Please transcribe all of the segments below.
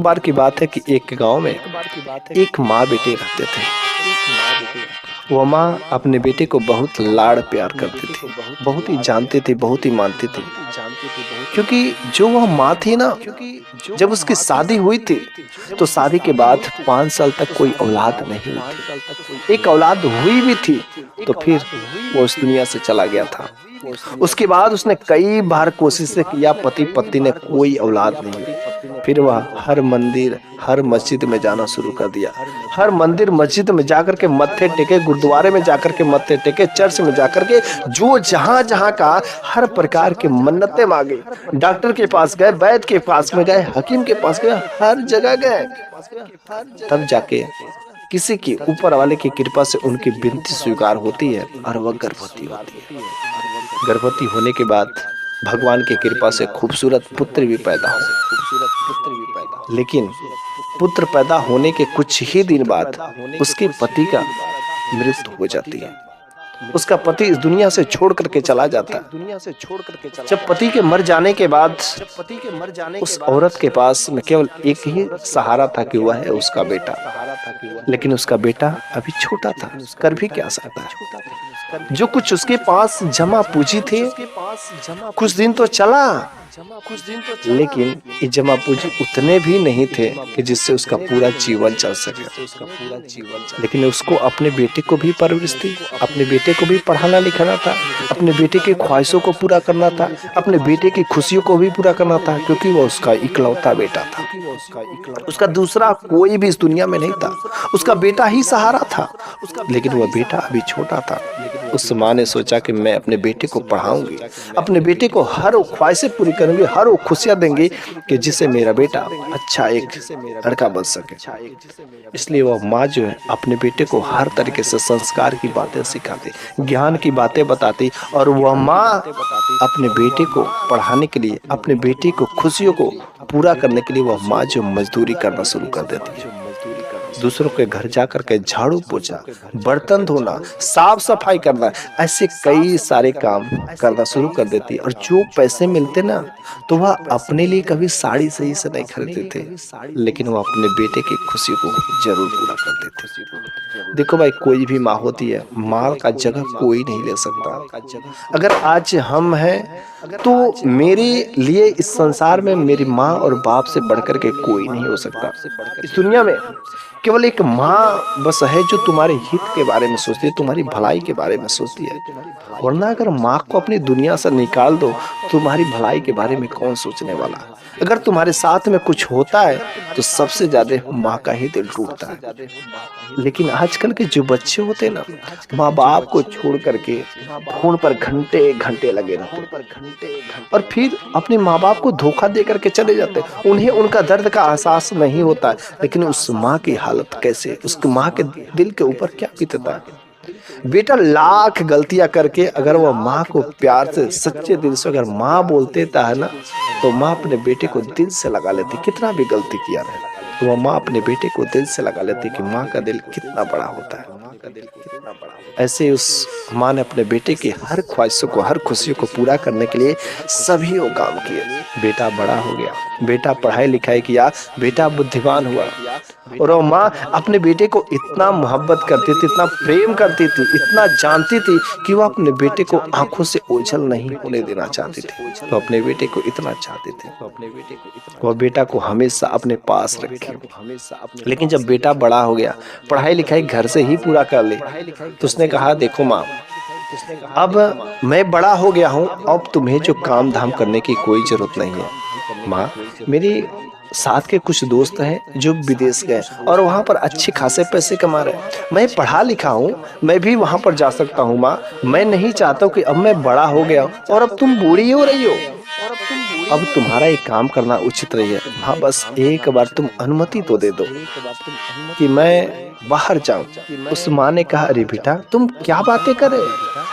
बार की बात है कि एक गांव में एक माँ बेटे रहते थे। वह माँ अपने बेटे को बहुत लाड़ प्यार करती थी, बहुत ही जानती थी, बहुत ही मानती थी। क्योंकि जो वह माँ थी ना, जब उसकी शादी हुई थी तो शादी के बाद 5 साल तक कोई औलाद नहीं हुई थी। एक औलाद हुई भी थी तो फिर वो उस दुनिया से चला गया था। उसके बाद उसने कई बार कोशिशें किया, पति पत्नी ने कोई औलाद नहीं हुई। फिर वह हर मंदिर हर मस्जिद में जाना शुरू कर दिया। हर मंदिर मस्जिद में जाकर के मत्थे टेके, गुरुद्वारे में जाकर के मत्थे टेके, चर्च में जाकर के जो जहां जहां का हर प्रकार के मन्नतें मांगे। डॉक्टर के पास गए, वैद्य के पास में गए, हकीम के पास गए, हर जगह गए। तब जाके किसी की ऊपर वाले की कृपा से उनकी विनती स्वीकार होती है और वह गर्भवती होती है। गर्भवती होने के बाद भगवान की कृपा से खूबसूरत पुत्र भी पैदा हो। लेकिन पुत्र पैदा होने के कुछ ही दिन बाद उसके पति का मृत्यु हो जाती है। उसका पति इस दुनिया से छोड़ करके चला जाता है। जब पति के मर जाने के बाद उस औरत के पास में केवल एक ही सहारा था कि वह है उसका बेटा। लेकिन उसका बेटा अभी छोटा था, कर भी क्या सकता है। जो कुछ उसके पास जमा पूंजी थे, कुछ दिन तो चला, लेकिन ये जमा पूंजी उतने भी नहीं थे कि जिससे उसका पूरा जीवन चल सके। लेकिन उसको अपने बेटे को भी परवरिश थी, अपने बेटे को भी पढ़ाना लिखाना था, अपने बेटे की ख्वाहिशों को पूरा करना था, अपने बेटे की खुशियों को भी पूरा करना था, क्योंकि वो उसका इकलौता बेटा था। उसका दूसरा कोई भी इस दुनिया में नहीं था, उसका बेटा ही सहारा था। लेकिन वह बेटा अभी छोटा था। उस माँ ने सोचा कि मैं अपने बेटे को पढ़ाऊंगी, अपने बेटे को हर वो ख्वाहिशें पूरी करूंगी, हर वो खुशियां देंगी कि जिससे मेरा बेटा अच्छा एक लड़का बन सके। इसलिए वह माँ जो है अपने बेटे को हर तरीके से संस्कार की बातें सिखाती, ज्ञान की बातें बताती, और वह माँ अपने बेटे को पढ़ाने के लिए, अपने बेटे को खुशियों को पूरा करने के लिए वह माँ जो मजदूरी करना शुरू कर देती है। दूसरों के घर जाकर के झाड़ू पोछा, बर्तन धोना, साफ सफाई करना, ऐसे कई सारे काम करना शुरू कर देती है। और जो पैसे मिलते ना, तो वह अपने लिए कभी साड़ी सही से नहीं खरीदते थे, लेकिन वह अपने बेटे की खुशी को जरूर पूरा कर देते थे। देखो भाई, कोई भी माँ होती है, माँ का जगह कोई नहीं ले सकता। अगर आज हम हैं तो मेरे लिए इस संसार में मेरी माँ और बाप से बढ़कर के कोई नहीं हो सकता। इस दुनिया में केवल एक माँ बस है जो तुम्हारे हित के बारे में सोचती है, तुम्हारी भलाई के बारे में सोचती है। वरना अगर माँ को अपनी दुनिया से निकाल दो, तुम्हारी भलाई के बारे में कौन सोचने वाला। अगर तुम्हारे साथ में कुछ होता है तो सबसे ज्यादा माँ का ही दिल टूटता है। लेकिन आजकल के जो बच्चे होते हैं ना, माँ बाप को छोड़ करके फोन पर घंटे घंटे लगे रहते और फिर अपने माँ बाप को धोखा दे करके चले जाते। उन्हें उनका दर्द का एहसास नहीं होता, लेकिन उस माँ की हालत कैसे, उस माँ के दिल के ऊपर क्या बीतता है। बेटा लाख गलतियां करके अगर वह माँ को प्यार से, सच्चे दिल से अगर माँ बोलते है ना, तो माँ अपने बेटे को दिल से लगा लेती। कितना भी गलती किया रहे तो वह माँ अपने बेटे को दिल से लगा लेती कि माँ का दिल कितना बड़ा होता है। ऐसे उस माँ ने अपने बेटे की हर ख्वाहिशों को, हर खुशियों को पूरा करने के लिए सभी वो काम किए। बेटा बड़ा हो गया, बेटा पढ़ाई लिखाई किया, बेटा बुद्धिमान हुआ, और वो माँ अपने बेटे को इतना मोहब्बत करती थी, इतना प्रेम करती थी, इतना जानती थी कि वो अपने बेटे को आंखों से ओझल नहीं होने देना चाहती थी। तो अपने बेटे को इतना चाहती थी, वो बेटा को हमेशा अपने पास रखे। लेकिन जब बेटा बड़ा हो गया, पढ़ाई लिखाई घर से ही पूरा कर ले, तो उसने कहा देखो माँ, अब मैं बड़ा हो गया हूँ, अब तुम्हें जो काम धाम करने की कोई जरूरत नहीं है। माँ, मेरी साथ के कुछ दोस्त हैं जो विदेश गए और वहाँ पर अच्छे खासे पैसे कमा रहे हैं। मैं पढ़ा लिखा हूँ, मैं भी वहाँ पर जा सकता हूँ माँ। मैं नहीं चाहता हूँ कि अब मैं बड़ा हो गया और अब तुम बूढ़ी हो रही हो, अब तुम्हारा एक काम करना उचित नहीं है। हाँ, बस एक बार तुम अनुमति तो दे दो कि मैं बाहर जाऊं। उस माँ ने कहा, अरे बेटा तुम क्या बातें कर रहे हो,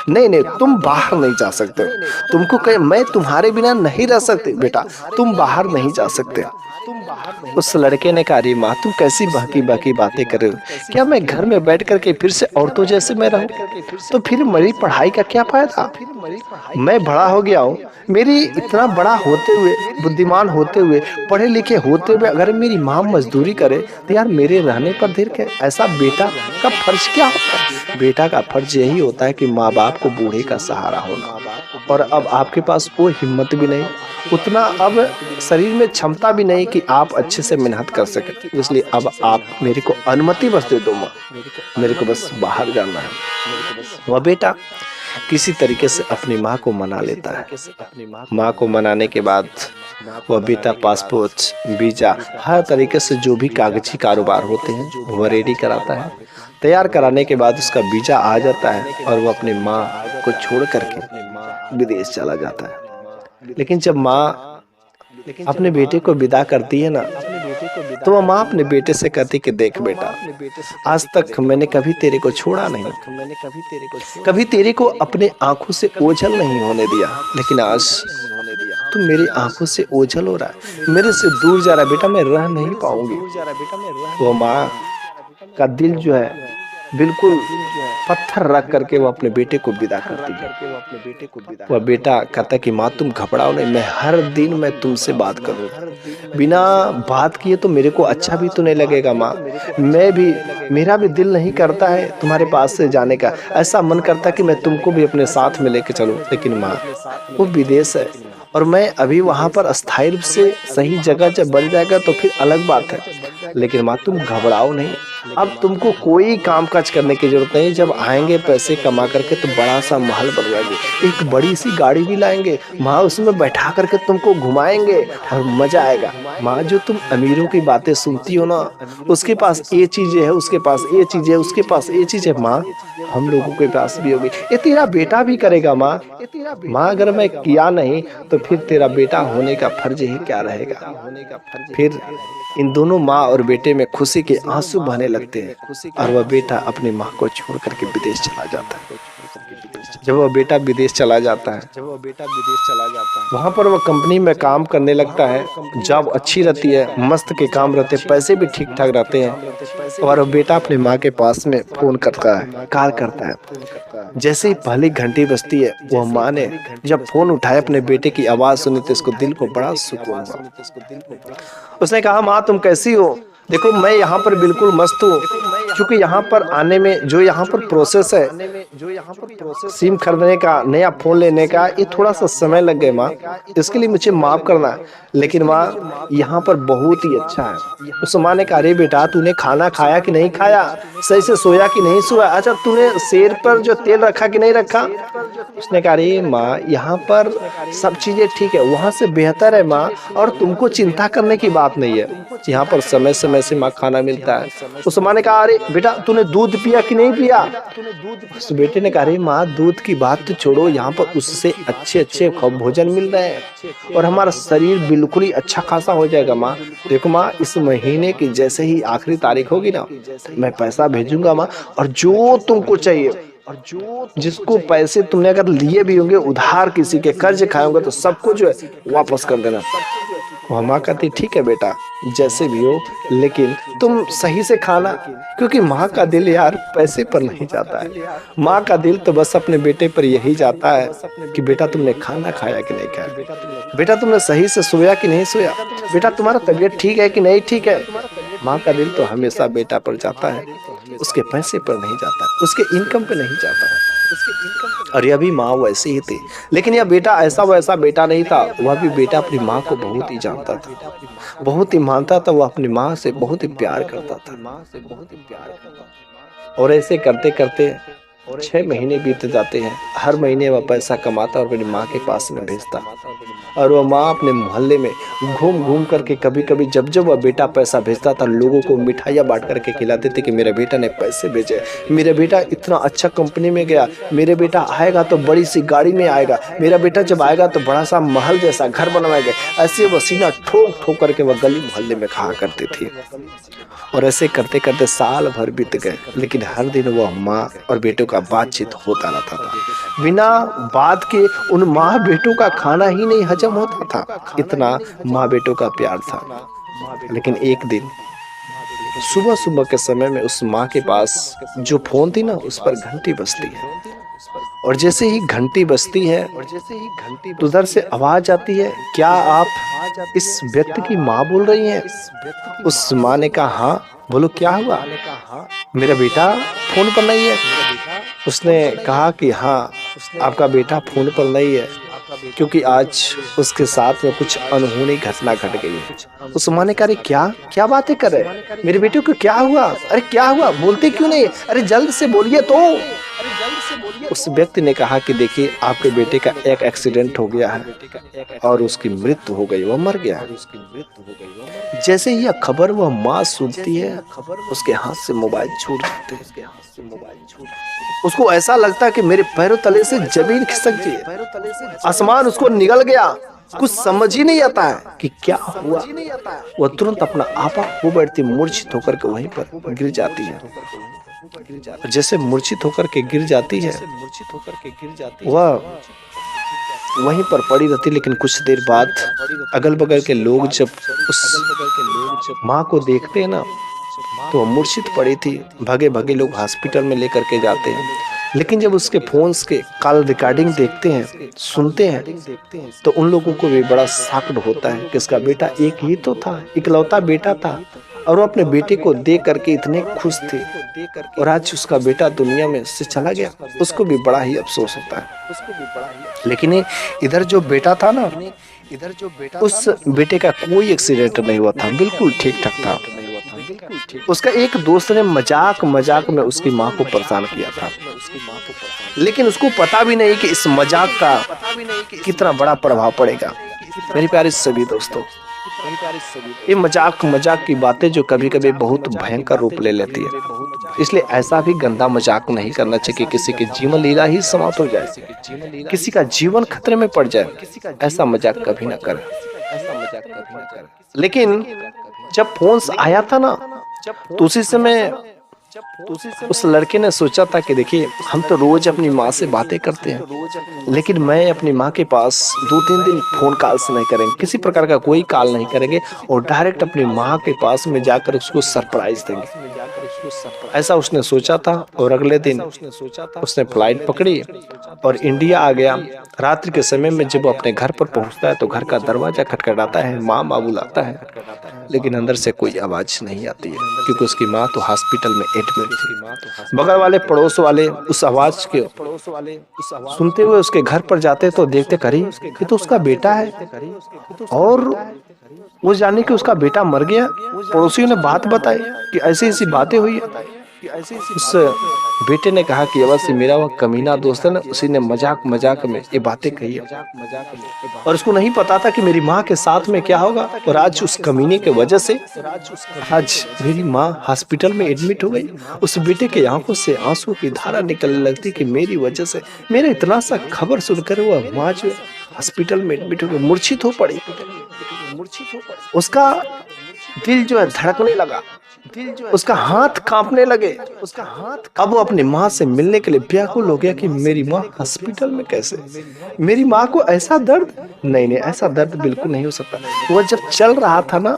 नहीं नहीं तुम बाहर नहीं जा सकते, तुमको कहे मैं तुम्हारे बिना नहीं रह सकती। बेटा तुम बाहर नहीं जा सकते, उस लड़के ने कहा, अरे माँ तुम कैसी बहकी बहकी बातें कर रहे हो, क्या मैं घर में बैठ करके फिर से औरतों जैसे मैं रहूं? तो फिर मेरी पढ़ाई का क्या फायदा? मैं बड़ा हो गया हूँ, मेरी इतना बड़ा होते हुए, बुद्धिमान होते हुए, पढ़े लिखे होते हुए अगर मेरी माँ मजदूरी करे तो यार मेरे रहने पर देर के ऐसा बेटा का फर्ज क्या होता है? बेटा का फर्ज यही होता है कि माँ बाप को बूढ़े का सहारा होना। और अब आपके पास वो हिम्मत भी नहीं, उतना अब शरीर में क्षमता भी नहीं कि आप अच्छे से मेहनत कर सके, इसलिए अब आप मेरे को अनुमति बस दे दो माँ, मेरे को बस बाहर जाना है। वह बेटा किसी तरीके से अपनी माँ को मना लेता है। माँ को मनाने के बाद वह बेटा पासपोर्ट, वीजा, हर तरीके से जो भी कागजी कारोबार होते हैं वह रेडी कराता है। तैयार कराने के बाद उसका वीजा आ जाता है और वह अपनी माँ को छोड़ करके विदेश चला जाता है। लेकिन जब माँ अपने बेटे को विदा करती है ना, तो वह माँ अपने बेटे से कहती कि देख बेटा, आज तक मैंने कभी तेरे को छोड़ा नहीं, कभी तेरे को अपने आंखों से ओझल नहीं होने दिया, लेकिन आज तू मेरी आंखों से ओझल हो रहा है, मेरे से दूर जा रहा है बेटा, मैं रह नहीं पाऊंगी। वो माँ का दिल जो है बिल्कुल पत्थर रख करके वो अपने बेटे को विदा करती है। वह बेटा कहता कि माँ तुम घबराओ नहीं, मैं हर दिन मैं तुमसे बात करूँ, बिना बात किए तो मेरे को अच्छा भी तो नहीं लगेगा माँ, मेरा भी दिल नहीं करता है तुम्हारे पास से जाने का, ऐसा मन करता कि मैं तुमको भी अपने साथ में लेके चलूं, लेकिन माँ वो विदेश है और मैं अभी वहाँ पर अस्थायी रूप से सही जगह जब बन जाएगा तो फिर अलग बात है, लेकिन माँ तुम घबराओ नहीं, अब तुमको कोई काम काज करने की जरूरत नहीं, जब आएंगे पैसे कमा करके तो बड़ा सा महल बनवाएंगे, एक बड़ी सी गाड़ी भी लाएंगे माँ, उसमें बैठा करके तुमको घुमाएंगे और मजा आएगा। माँ जो तुम अमीरों की बातें सुनती हो ना, उसके पास ये चीजें है, उसके पास ये चीजें है, उसके पास ये चीज है, माँ हम लोगों के पास भी होगी, ये तेरा बेटा भी करेगा माँ। माँ अगर मैं किया नहीं तो फिर तेरा बेटा होने का फर्ज ही क्या रहेगा। फिर इन दोनों माँ और बेटे में खुशी के आंसू बहने लगते हैं और वह बेटा अपनी माँ को छोड़ करके विदेश चला जाता है। जब वह बेटा विदेश चला जाता है, वहां पर वह कंपनी में काम करने लगता है, जॉब अच्छी रहती है, मस्त के काम रहते हैं, पैसे भी ठीक ठाक रहते हैं। और वह बेटा अपनी माँ के पास में फोन करता है, कॉल करता है। जैसे ही पहली घंटी बजती है, वह माँ ने जब फोन उठाया अपने बेटे की आवाज सुनी तो इसको दिल को बड़ा सुकून हुआ। उसने कहा माँ तुम कैसी हो? देखो मैं यहाँ पर बिल्कुल मस्त हूँ, क्योंकि यहाँ पर आने में जो यहाँ पर प्रोसेस है, सिम खरीदने का, नया फोन लेने का, ये थोड़ा सा समय लग गया माँ, इसके लिए मुझे माफ करना, लेकिन माँ यहाँ पर बहुत ही अच्छा है। उस माँ ने कहा अरे बेटा तूने खाना खाया कि नहीं खाया, सही से सोया कि नहीं सोया, अच्छा तूने सिर पर जो तेल रखा कि नहीं रखा? उसने कहा अरे माँ यहाँ पर सब चीजें ठीक है, वहाँ से बेहतर है माँ, और तुमको चिंता करने की बात नहीं है, यहाँ पर समय समय से माँ खाना मिलता है। उस माँ ने कहा अरे बेटा तूने दूध पिया कि नहीं पिया? उस बेटे ने कहा अरे माँ दूध की बात तो छोड़ो, यहाँ पर उससे अच्छे अच्छे भोजन मिल रहे हैं और हमारा शरीर बिल्कुल ही अच्छा खासा हो जाएगा माँ। देखो माँ इस महीने की जैसे ही आखिरी तारीख होगी ना, मैं पैसा भेजूंगा माँ, और जो तुमको चाहिए, और जो जिसको पैसे तुमने अगर लिए भी होंगे उधार, किसी के कर्ज खाए होंगे, तो सबको जो है वापस कर देना। वो माँ कहती ठीक है बेटा जैसे भी हो, लेकिन तुम सही से खाना, क्योंकि माँ का दिल यार पैसे पर नहीं जाता है, माँ का दिल तो बस अपने बेटे पर यही जाता है कि बेटा तुमने खाना खाया कि नहीं खाया, बेटा तुमने सही से सोया कि नहीं सोया, बेटा तुम्हारा तबीयत ठीक है कि नहीं ठीक है। माँ का दिल तो हमेशा बेटा पर जाता है, उसके पैसे पर नहीं जाता, उसके इनकम पे नहीं जाता है। और यह भी माँ वैसे ही थी, लेकिन यह बेटा ऐसा वैसा बेटा नहीं था, वह भी बेटा अपनी माँ को बहुत ही जानता था, बहुत ही मानता था, वह अपनी माँ से बहुत ही प्यार करता था। और ऐसे करते करते 6 महीने बीत जाते हैं। हर महीने वह पैसा कमाता और अपनी माँ के पास में भेजता, और वह माँ अपने मोहल्ले में घूम घूम करके कभी कभी जब जब वह बेटा पैसा भेजता था, लोगों को मिठाइयाँ बांट करके खिलाते थे कि मेरे बेटा ने पैसे भेजे, मेरा बेटा इतना अच्छा कंपनी में गया, मेरे बेटा आएगा तो बड़ी सी गाड़ी में आएगा, मेरा बेटा जब आएगा तो बड़ा सा महल जैसा घर बनवाएगा। ऐसे वह सीना ठोक ठोक करके वह गली मोहल्ले में कहा करती थी। और ऐसे करते करते साल भर बीत गए, लेकिन हर दिन वह माँ और बेटों का बातचीत होता रहता था। बिना बात के उन माँ बेटों का खाना ही नहीं हजम होता था, इतना माँ बेटों का प्यार था। लेकिन एक दिन सुबह सुबह के समय में उस माँ के पास जो फोन थी ना, उस पर घंटी बजती है। और जैसे ही घंटी बजती है तो उधर से आवाज आती है, क्या आप इस व्यक्ति की माँ बोल रही हैं? उस माँ ने कहा हाँ। बोलो क्या हुआ? मेरा बेटा फोन पर नहीं है। उसने कहा कि हाँ, आपका बेटा फोन पर नहीं है क्योंकि आज उसके साथ में कुछ अनहोनी घटना घट गई है। उस माँ ने कहा, अरे क्या क्या बातें कर रहे हैं? मेरे बेटे को क्या हुआ? अरे क्या हुआ, बोलते क्यों नहीं? अरे जल्द से बोलिए तो। उस व्यक्ति ने कहा कि देखिए, आपके बेटे का एक एक्सीडेंट हो गया है और उसकी मृत्यु हो गई, वह मर गया है। जैसे ही यह खबर वह माँ सुनती है, उसके हाथ से मोबाइल छूट जाते हैं। उसको ऐसा लगता है कि मेरे पैरों तले से जमीन खिसक गई है, आसमान उसको निगल गया। कुछ समझ ही नहीं आता है कि क्या हुआ। वह तुरंत अपना आपा खो बैठती, मूर्छित होकर के वहीं पर गिर जाती है। जैसे मूर्छित होकर के गिर जाती है, वह वहीं पर पड़ी रहती। लेकिन कुछ देर बाद अगल बगल के लोग जब उस माँ को देखते हैं ना, तो मूर्छित पड़ी थी। भगे भगे लोग हॉस्पिटल में लेकर के जाते हैं। लेकिन जब उसके फोन्स के कॉल रिकॉर्डिंग देखते हैं, सुनते हैं, तो उन लोगों को भी बड़ा शॉक्ड होता है कि इसका बेटा एक ही तो था, इकलौता बेटा था, और वो अपने बेटे को देख करके इतने खुश थे, और आज उसका बेटा दुनिया में से चला गया। उसको भी बड़ा ही अफसोस होता है। लेकिन इधर जो बेटा था ना, उस बेटे का कोई एक्सीडेंट नहीं हुआ था, बिल्कुल ठीक ठाक था। उसका एक दोस्त ने मजाक में उसकी माँ को परेशान किया था, लेकिन उसको पता भी नहीं कि इस मजाक का कितना बड़ा प्रभाव पड़ेगा। मेरे प्यारे सभी दोस्तों, ये मजाक की बातें जो कभी कभी बहुत भयंकर रूप ले लेती है, इसलिए ऐसा भी गंदा मजाक नहीं करना चाहिए कि किसी की जीवन लीला ही समाप्त हो जाए, किसी का जीवन खतरे में पड़ जाए। ऐसा मजाक कभी ना करें। लेकिन जब फोन आया था ना, तो उसी समय उस लड़के ने सोचा था कि देखिए, हम तो रोज अपनी माँ से बातें करते हैं, लेकिन मैं अपनी माँ के पास 2-3 दिन फोन कॉल से नहीं करेंगे, किसी प्रकार का कोई कॉल नहीं करेंगे, और डायरेक्ट अपनी माँ के पास में जाकर उसको सरप्राइज देंगे। ऐसा उसने सोचा था। और अगले दिन उसने फ्लाइट पकड़ी और इंडिया आ गया। रात्रि के समय में जब वो अपने घर पर पहुंचता है तो घर का दरवाजा खटखटाता है, माँ माँ बुलाता है, लेकिन अंदर से कोई आवाज नहीं आती है, क्योंकि उसकी माँ तो हॉस्पिटल में एडमिट थी। बगल वाले पड़ोस वाले उस आवाज के सुनते हुए उसके घर पर जाते तो देखते, करी कि तो उसका बेटा है, और वो जाने कि उसका बेटा मर गया। पड़ोसियों ने बात बताई कि ऐसी ऐसी बातें हुई है। उस बेटे ने कहा कि अवश्य मेरा वह कमीना दोस्त है ना, उसी ने मजाक में ये बातें कही है, और उसको नहीं पता था कि मेरी माँ के साथ में क्या होगा। और आज उस कमीने के वजह से आज मेरी माँ हॉस्पिटल में एडमिट हो गई। उस बेटे के आंखों से आंसू की धारा निकलने लगती कि मेरी वजह से, मेरा इतना सा खबर सुनकर वह माँ जो हॉस्पिटल में एडमिट हो गई, मूर्छित हो पड़ी। उसका दिल जो है धड़कने लगा, उसका हाथ कांपने लगे। अब वो अपनी माँ से मिलने के लिए व्याकुल हो गया कि मेरी माँ हॉस्पिटल में कैसे, मेरी माँ को ऐसा दर्द, नहीं ऐसा दर्द बिल्कुल नहीं हो सकता। वह जब चल रहा था ना,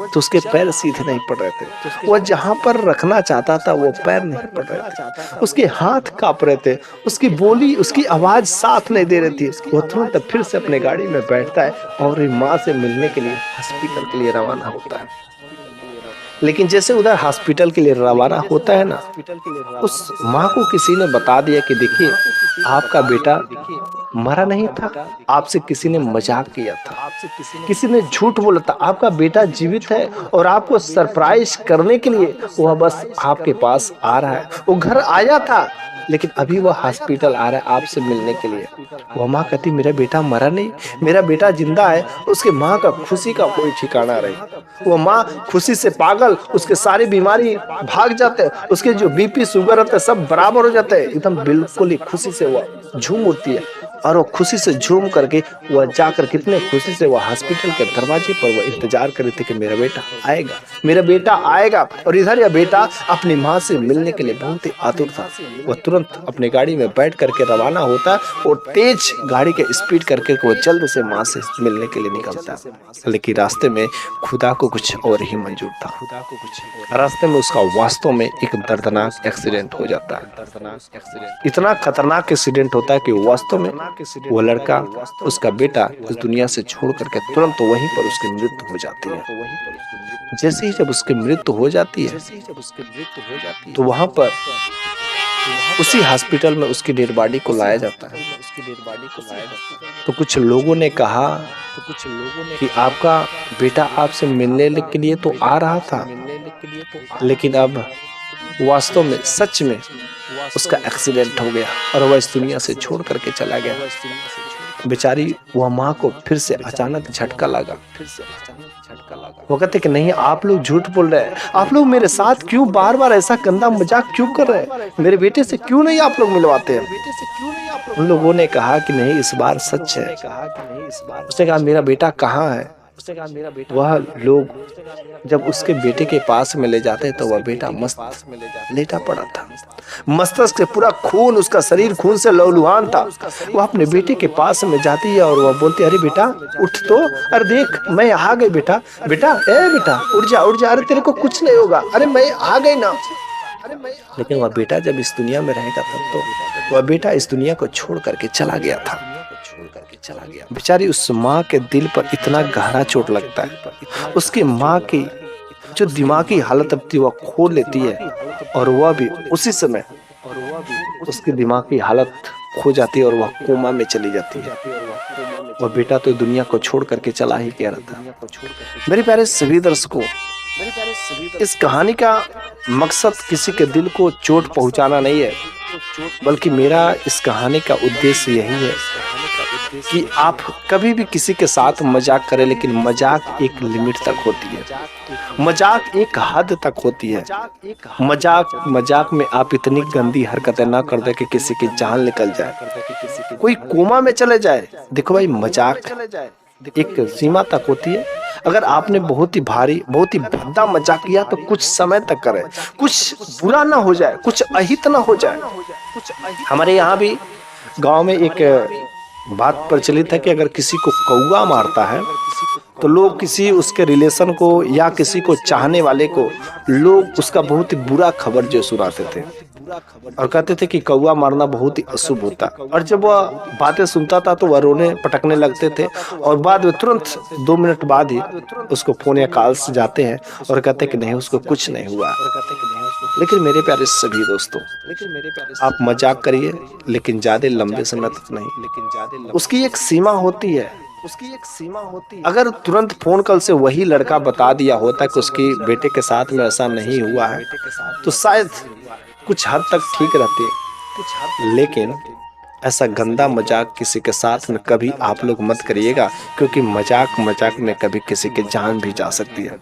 तो उसके पैर सीधे नहीं पड़ रहे थे। वह जहाँ पर रखना चाहता था वो पैर नहीं पड़ रहे थे, उसके हाथ कांप रहे थे, उसकी बोली, उसकी आवाज साथ नहीं दे रही थी। वो तुरंत फिर से अपने गाड़ी में बैठता है और माँ से मिलने के लिए हॉस्पिटल के लिए रवाना होता है। लेकिन जैसे उधर हॉस्पिटल के लिए रवाना होता है ना, उस माँ को किसी ने बता दिया कि देखिए, आपका बेटा मरा नहीं था, आपसे किसी ने मजाक किया था, किसी ने झूठ बोला था, आपका बेटा जीवित है, और आपको सरप्राइज करने के लिए वह बस आपके पास आ रहा है। वो घर आया था, लेकिन अभी वह हॉस्पिटल आ रहा है आपसे मिलने के लिए। वह माँ कहती, मेरा बेटा मरा नहीं, मेरा बेटा जिंदा है। उसके माँ का खुशी का कोई ठिकाना नहीं। वो माँ खुशी से पागल, उसके सारी बीमारी भाग जाते, उसके जो बीपी शुगर रहते सब बराबर हो जाते हैं, एकदम बिल्कुल ही खुशी से वह झूम उठती है। और वो खुशी से झूम करके वह जाकर कितने खुशी से वह हॉस्पिटल के दरवाजे पर वह इंतजार कर रहे थे कि मेरा बेटा आएगा, मेरा बेटा आएगा। और इधर यह बेटा अपनी माँ से मिलने के लिए बहुत ही आतुर था। वह तुरंत अपनी गाड़ी में बैठ करके रवाना होता और तेज गाड़ी के स्पीड करके वो जल्द से माँ से मिलने के लिए निकलता। लेकिन रास्ते में खुदा को कुछ और ही मंजूर था। रास्ते में उसका वास्तव में एक दर्दनाक एक्सीडेंट हो जाता है। इतना खतरनाक एक्सीडेंट होता है कि वास्तव में वो लड़का, उसका बेटा इस दुनिया से छोड़ करके तुरंत वहीं पर उसकी मृत्यु हो जाती है। जैसे ही जब उसकी मृत्यु हो जाती है तो वहां पर उसी हॉस्पिटल में उसकी डेड बॉडी को लाया जाता है। तो कुछ लोगों ने कहा कि आपका बेटा आपसे मिलने के लिए तो आ रहा था, लेकिन अब वास्तव में सच में उसका एक्सीडेंट हो गया और वह इस दुनिया से छोड़ करके चला गया। बेचारी वह माँ को फिर से अचानक झटका लगा। वो कहते कि नहीं, आप लोग झूठ बोल रहे हैं, आप लोग मेरे साथ क्यों बार बार ऐसा गंदा मजाक क्यों कर रहे हैं, मेरे बेटे से क्यों नहीं आप लोग मिलवाते हैं। उन लोगों ने कहा कि नहीं, इस बार सच है। उसने कहा मेरा बेटा कहाँ है। वह लोग जब उसके बेटे के पास में ले जाते तो वह बेटा मस्त लेटा पड़ा था। मस्तिष्क से पूरा खून, उसका शरीर खून से लहूलुहान था। वह अपने बेटे के पास में जाती है और वह बोलती है, अरे बेटा उठ तो, अरे देख मैं आ गई बेटा, बेटा ए बेटा उठ जा उठ जा, अरे तेरे को कुछ नहीं होगा, अरे मैं आ गई ना। लेकिन वह बेटा जब इस दुनिया में रहेगा तब तो वह बेटा इस दुनिया को छोड़ करके चला गया था। बेचारी उस माँ के दिल पर इतना गहरा चोट लगता है। उसकी माँ की जो दिमागी हालत अब थी वह खो लेती है और वह भी उसी समय उसकी दिमागी हालत खो जाती है और वह कोमा में चली जाती है। वह बेटा तो दुनिया को छोड़ करके चला ही गया था। मेरे प्यारे सभी दर्शकों, इस कहानी का मकसद किसी के दिल को चोट पहुंचाना नहीं है, बल्कि मेरा इस कहानी का उद्देश्य यही है कि आप कभी भी किसी के साथ मजाक करें, लेकिन मजाक एक लिमिट तक होती है, मजाक एक हद तक होती है। मजाक में आप इतनी गंदी हरकतें ना कर दे कि किसी की जान निकल जाए, कोई कोमा में चले जाए। देखो भाई, मजाक एक सीमा तक होती है। अगर आपने बहुत ही भारी, बहुत ही भद्दा मजाक किया तो कुछ समय तक करें, कुछ बुरा ना हो जाए, कुछ अहित ना हो जाए। हमारे यहाँ भी गांव में एक बात प्रचलित है कि अगर किसी को कौवा मारता है तो लोग किसी उसके रिलेशन को या किसी को चाहने वाले को लोग उसका बहुत ही बुरा खबर जो सुनाते थे और कहते थे कि कौवा मारना बहुत ही अशुभ होता। और जब वह बातें सुनता था तो वह रोने पटकने लगते थे और बाद में तुरंत 2 मिनट बाद ही उसको फोन या कॉल से जाते हैं और कहते हैं कि नहीं, उसको कुछ नहीं हुआ। लेकिन मेरे प्यारे सभी दोस्तों, आप मजाक करिए लेकिन ज्यादा लंबे समय तक नहीं। उसकी एक सीमा होती है, अगर तुरंत फोन कॉल से वही लड़का बता दिया होता कि उसकी बेटे के साथ में ऐसा नहीं हुआ है तो शायद कुछ हद तक ठीक रहते। लेकिन ऐसा गंदा मजाक किसी के साथ में कभी आप लोग मत करिएगा, क्योंकि मजाक में कभी किसी की जान भी जा सकती है।